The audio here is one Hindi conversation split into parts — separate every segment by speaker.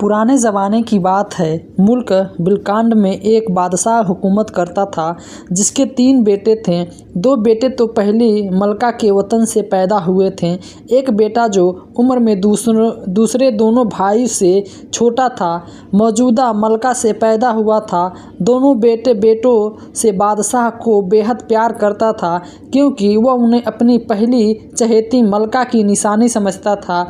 Speaker 1: पुराने ज़माने की बात है। मुल्क बिलकांड में एक बादशाह हुकूमत करता था जिसके 3 बेटे थे। 2 बेटे तो पहली मलका के वतन से पैदा हुए थे। एक बेटा जो उम्र में दूसरे दोनों भाई से छोटा था मौजूदा मलका से पैदा हुआ था। दोनों बेटों से बादशाह को बेहद प्यार करता था क्योंकि वह उन्हें अपनी पहली चहेती मलका की निशानी समझता था।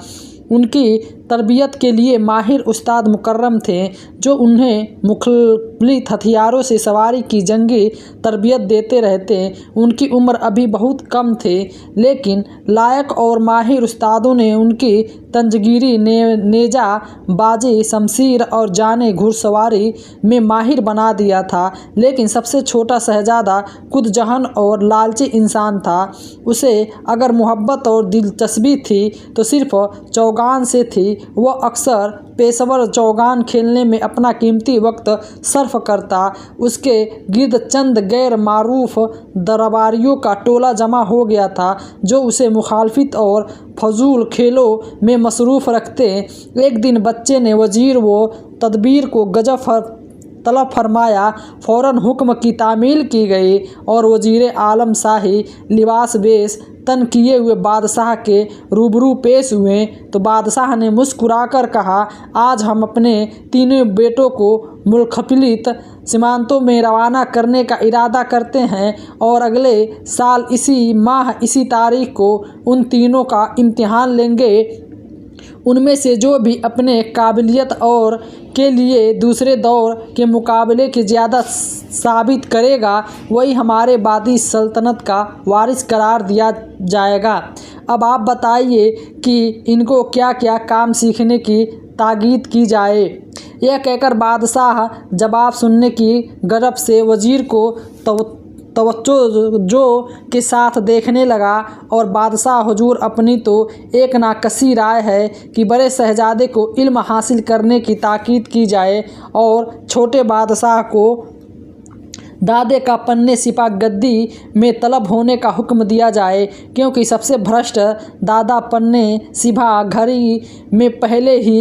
Speaker 1: उनकी तरबियत के लिए माहिर उस्ताद मुकर्रम थे जो उन्हें मुख्तलिफ हथियारों से सवारी की जंगी तरबियत देते रहते। उनकी उम्र अभी बहुत कम थे लेकिन लायक और माहिर उस्तादों ने उनकी तंजगिरी नेजा बाजी शमशीर और जाने घुड़सवारी में माहिर बना दिया था। लेकिन सबसे छोटा शहजादा खुद जहन और लालची इंसान था। उसे अगर मोहब्बत और दिलचस्पी थी तो सिर्फ चौगान से थी। वह अक्सर पेशेवर चौगान खेलने में अपना कीमती वक्त सर्फ करता। उसके गिर्द चंद गैर मारूफ दरबारियों का टोला जमा हो गया था जो उसे मुखालफत और फजूल खेलों में मसरूफ़ रखते। एक दिन बच्चे ने वजीर व तदबीर को गजब तलब फरमाया। फ़ौरन हुक्म की तामील की गई और वजीर आलम शाही लिबास बेश तन किए हुए बादशाह के रूबरू पेश हुए तो बादशाह ने मुस्कुराकर कहा, आज हम अपने तीनों बेटों को मुख्तलिफ सीमांतों में रवाना करने का इरादा करते हैं और अगले साल इसी माह इसी तारीख को उन तीनों का इम्तिहान लेंगे। उनमें से जो भी अपने काबिलियत और के लिए दूसरे दौर के मुकाबले के ज़्यादा साबित करेगा वही हमारे बादी सल्तनत का वारिस करार दिया जाएगा। अब आप बताइए कि इनको क्या क्या काम सीखने की ताकीद की जाए। यह कहकर बादशाह जवाब सुनने की गरज से वजीर को तवज्जो के साथ देखने लगा और बादशाह हुजूर अपनी तो एक नाकसी राय है कि बड़े शहजादे को इल्म हासिल करने की ताकीद की जाए और छोटे बादशाह को दादे का पन्ने सिपा गद्दी में तलब होने का हुक्म दिया जाए क्योंकि सबसे भ्रष्ट दादा पन्ने सिपा घड़ी में पहले ही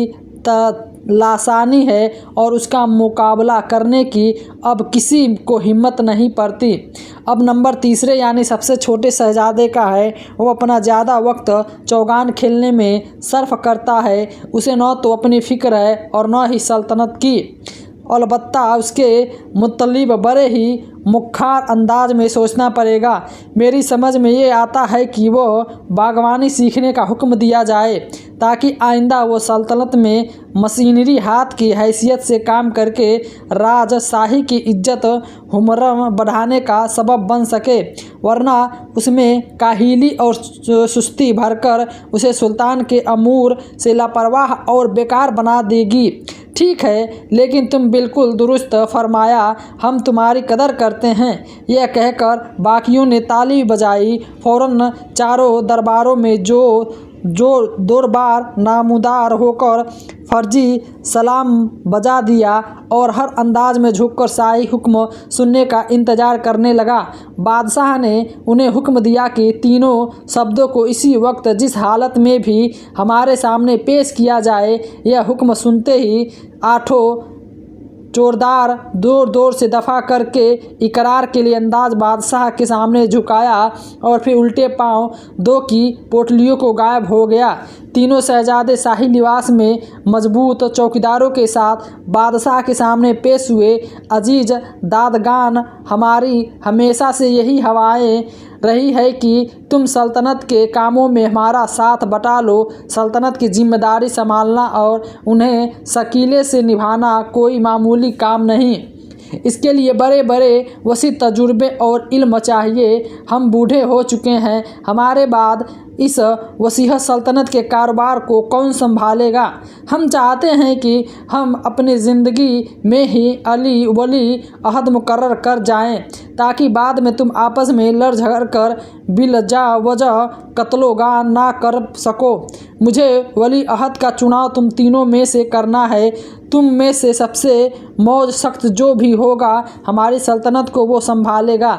Speaker 1: लासानी है और उसका मुकाबला करने की अब किसी को हिम्मत नहीं पड़ती। अब नंबर तीसरे यानी सबसे छोटे शहजादे का है। वो अपना ज़्यादा वक्त चौगान खेलने में सर्फ करता है। उसे न तो अपनी फ़िक्र है और न ही सल्तनत की। अलबत्ता उसके मुतल्लिब बड़े ही मुख्तार अंदाज में सोचना पड़ेगा। मेरी समझ में ये आता है कि वो बागवानी सीखने का हुक्म दिया जाए ताकि आइंदा वो सल्तनत में मशीनरी हाथ की हैसियत से काम करके राजशाही की इज्जत हुर्रम बढ़ाने का सबब बन सके, वरना उसमें काहिली और सुस्ती भरकर उसे सुल्तान के अमूर से लापरवाह और बेकार बना देगी। ठीक है, लेकिन तुम बिल्कुल दुरुस्त फरमाया, हम तुम्हारी कदर करते हैं। यह कहकर बाकियों ने ताली बजाई। फ़ौरन चारों दरबारों में जो दरबार नामुदार होकर फर्जी सलाम बजा दिया और हर अंदाज में झुककर शाही हुक्म सुनने का इंतज़ार करने लगा। बादशाह ने उन्हें हुक्म दिया कि तीनों शब्दों को इसी वक्त जिस हालत में भी हमारे सामने पेश किया जाए। यह हुक्म सुनते ही आठों जोरदार जोर से दफ़ा करके इकरार के लिए अंदाज बादशाह के सामने झुकाया और फिर उल्टे पांव 2 की पोटलियों को गायब हो गया। तीनों शहजादे शाही लिबास में मजबूत चौकीदारों के साथ बादशाह के सामने पेश हुए। अजीज दादगान, हमारी हमेशा से यही हवाएं रही है कि तुम सल्तनत के कामों में हमारा साथ बटा लो। सल्तनत की जिम्मेदारी संभालना और उन्हें शकीले से निभाना कोई मामूली काम नहीं। इसके लिए बड़े बड़े वसी तजुर्बे और इल्म चाहिए। हम बूढ़े हो चुके हैं। हमारे बाद इस वसीह सल्तनत के कारोबार को कौन संभालेगा। हम चाहते हैं कि हम अपनी ज़िंदगी में ही अली वली अहद मुकर्रर कर जाएं ताकि बाद में तुम आपस में लड़ झगड़ कर बिलजा वजह कत्लोगान ना कर सको। मुझे वली अहद का चुनाव तुम तीनों में से करना है। तुम में से सबसे मौज सख्त जो भी होगा हमारी सल्तनत को वो संभालेगा।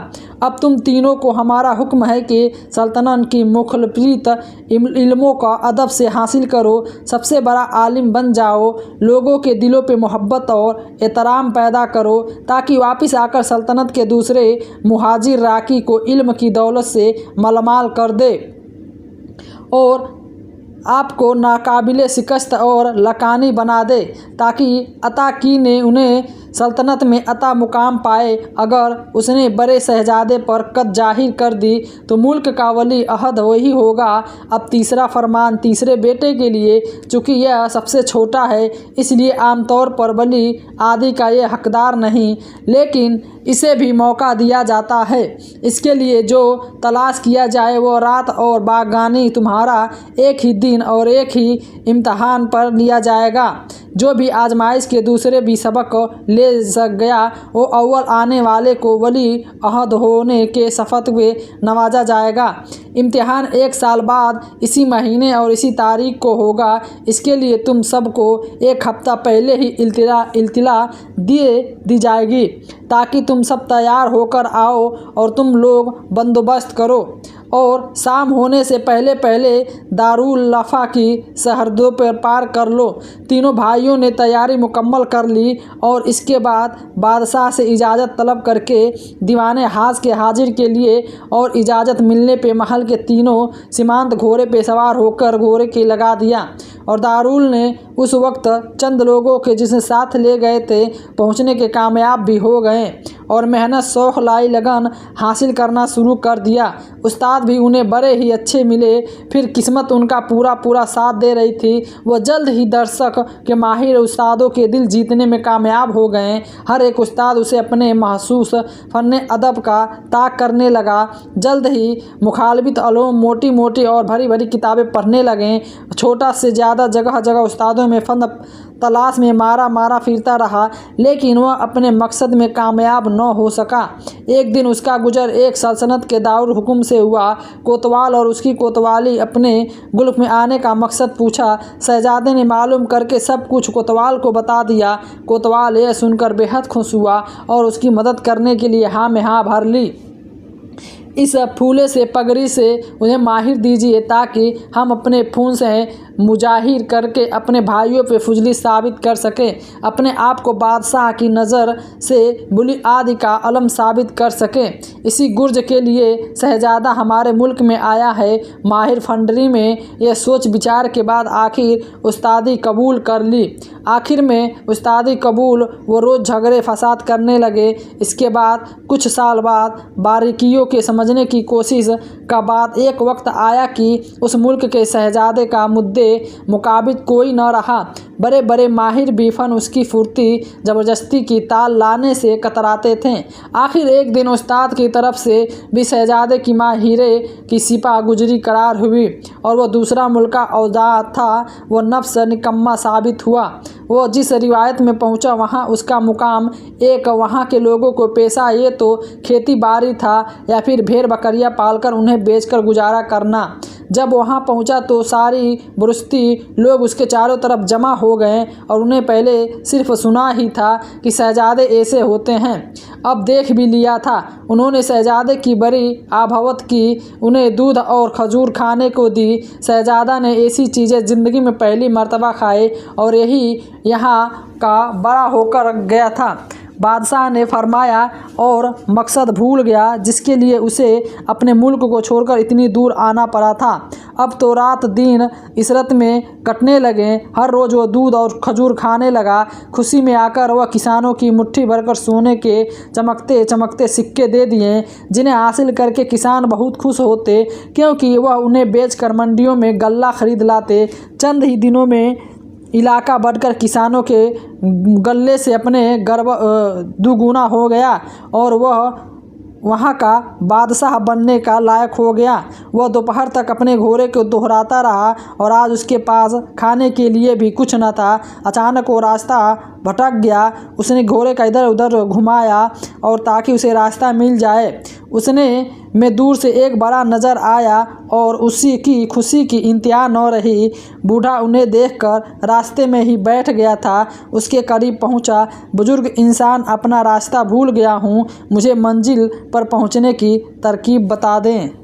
Speaker 1: अब तुम तीनों को हमारा हुक्म है कि सल्तनत की मुखलफी अमूल्यित इल्मों का अदब से हासिल करो, सबसे बड़ा आलिम बन जाओ, लोगों के दिलों पे मोहब्बत और एहतराम पैदा करो, ताकि वापस आकर सल्तनत के दूसरे मुहाजिर राकी को इल्म की दौलत से मालामाल कर दे और आपको नाकाबिले शिकस्त और लकानी बना दे, ताकि अता की ने उन्हें सल्तनत में अता मुकाम पाए। अगर उसने बड़े शहजादे पर कद जाहिर कर दी तो मुल्क का वली अहद वही होगा। अब तीसरा फरमान तीसरे बेटे के लिए, चूँकि यह सबसे छोटा है इसलिए आमतौर पर वली आदि का यह हकदार नहीं, लेकिन इसे भी मौका दिया जाता है। इसके लिए जो तलाश किया जाए वो रात और बागानी तुम्हारा एक ही दिन और एक ही इम्तहान पर लिया जाएगा। जो भी आजमाइश के दूसरे भी सबक ले सक गया वो अव्वल आने वाले को वली अहद होने के शफ़क़ में नवाजा जाएगा। इम्तिहान 1 साल बाद इसी महीने और इसी तारीख को होगा। इसके लिए तुम सबको 1 हफ्ता पहले ही इल्तिला दी जाएगी, ताकि तुम सब तैयार होकर आओ और तुम लोग बंदोबस्त करो और शाम होने से पहले पहले दारुल लफ़ा की सरहदों पर पार कर लो। तीनों भाइयों ने तैयारी मुकम्मल कर ली और इसके बाद बादशाह से इजाज़त तलब करके दीवाने हाज के हाजिर के लिए और इजाज़त मिलने पे महल के तीनों सीमांत घोड़े पे सवार होकर घोड़े के लगा दिया। और दारुल ने उस वक्त चंद लोगों के जिसे साथ ले गए थे पहुंचने के कामयाब भी हो गए और मेहनत शौक़ लाई लगन हासिल करना शुरू कर दिया। उस्ताद भी उन्हें बड़े ही अच्छे मिले। फिर किस्मत उनका पूरा साथ दे रही थी। वह जल्द ही दर्शक के माहिर उस्तादों के दिल जीतने में कामयाब हो गए। हर एक उस्ताद उसे अपने महसूस फ़न अदब का ताक करने लगा। जल्द ही मुखालबित अलूम मोटी मोटी और भरी भरी किताबें पढ़ने लगे। छोटा से ज़्यादा जगह जगह उस्तादों में फ़न तलाश में मारा फिरता रहा, लेकिन वह अपने मकसद में कामयाब न हो सका। एक दिन उसका गुजर एक सल्तनत के दारुल हुकुम से हुआ। कोतवाल और उसकी कोतवाली अपने गुल्फ में आने का मकसद पूछा। शहजादे ने मालूम करके सब कुछ कोतवाल को बता दिया। कोतवाल यह सुनकर बेहद खुश हुआ और उसकी मदद करने के लिए हाँ में हाँ भर ली। इस फूले से पगड़ी से उन्हें माहिर दीजिए, ताकि हम अपने खून से मुजाहिर करके अपने भाइयों पे फजली साबित कर सकें, अपने आप को बादशाह की नज़र से बुली आदि का अलम साबित कर सकें। इसी गुर्ज के लिए शहजादा हमारे मुल्क में आया है। माहिर फंडरी में यह सोच विचार के बाद आखिर उस्तादी कबूल कर ली। आखिर में उस्तादी कबूल वो रोज़ झगड़े फसाद करने लगे। इसके बाद कुछ साल बाद बारीकियों के समझने की कोशिश का बाद एक वक्त आया कि उस मुल्क के शहजादे का मुद्दे मुकाबिल कोई न रहा। बड़े बड़े माहिर भी फन उसकी फुर्ती ज़बरदस्ती की ताल लाने से कतराते थे। आखिर एक दिन उस्ताद की तरफ से भी शहजादे की माहिरे की सिपा गुजरी करार हुई और वह दूसरा मुल्का औजाद था। वह नफ्स निकम्मा साबित हुआ। वह जिस रिवायत में पहुंचा वहां उसका मुकाम एक वहां के लोगों को पेशा ये तो खेती बाड़ी था या फिर भेड़ बकरियां पालकर उन्हें बेचकर गुजारा करना। जब वहां पहुंचा तो सारी बुरुस्ती लोग उसके चारों तरफ जमा हो गए और उन्हें पहले सिर्फ सुना ही था कि शहजादे ऐसे होते हैं, अब देख भी लिया था। उन्होंने शहजादे की बड़ी आभवत की, उन्हें दूध और खजूर खाने को दी। शहजादा ने ऐसी चीज़ें ज़िंदगी में पहली मर्तबा खाई और यही यहाँ का बड़ा होकर गया था। बादशाह ने फरमाया और मकसद भूल गया जिसके लिए उसे अपने मुल्क को छोड़कर इतनी दूर आना पड़ा था। अब तो रात दिन इसरत में कटने लगे। हर रोज़ वह दूध और खजूर खाने लगा। खुशी में आकर वह किसानों की मुट्ठी भरकर सोने के चमकते चमकते सिक्के दे दिए, जिन्हें हासिल करके किसान बहुत खुश होते, क्योंकि वह उन्हें बेचकर मंडियों में गल्ला खरीद लाते। चंद ही दिनों में इलाका बढ़कर किसानों के गल्ले से अपने गर्व दुगुना हो गया और वह वहाँ का बादशाह बनने का लायक हो गया। वह दोपहर तक अपने घोड़े को दोहराता रहा और आज उसके पास खाने के लिए भी कुछ न था। अचानक वो रास्ता भटक गया। उसने घोड़े का इधर उधर घुमाया और ताकि उसे रास्ता मिल जाए। उसने में दूर से एक बड़ा नज़र आया और उसी की खुशी की इंतहा न रही। बूढ़ा उन्हें देखकर रास्ते में ही बैठ गया था। उसके करीब पहुंचा। बुजुर्ग इंसान, अपना रास्ता भूल गया हूँ, मुझे मंजिल पर पहुंचने की तरकीब बता दें।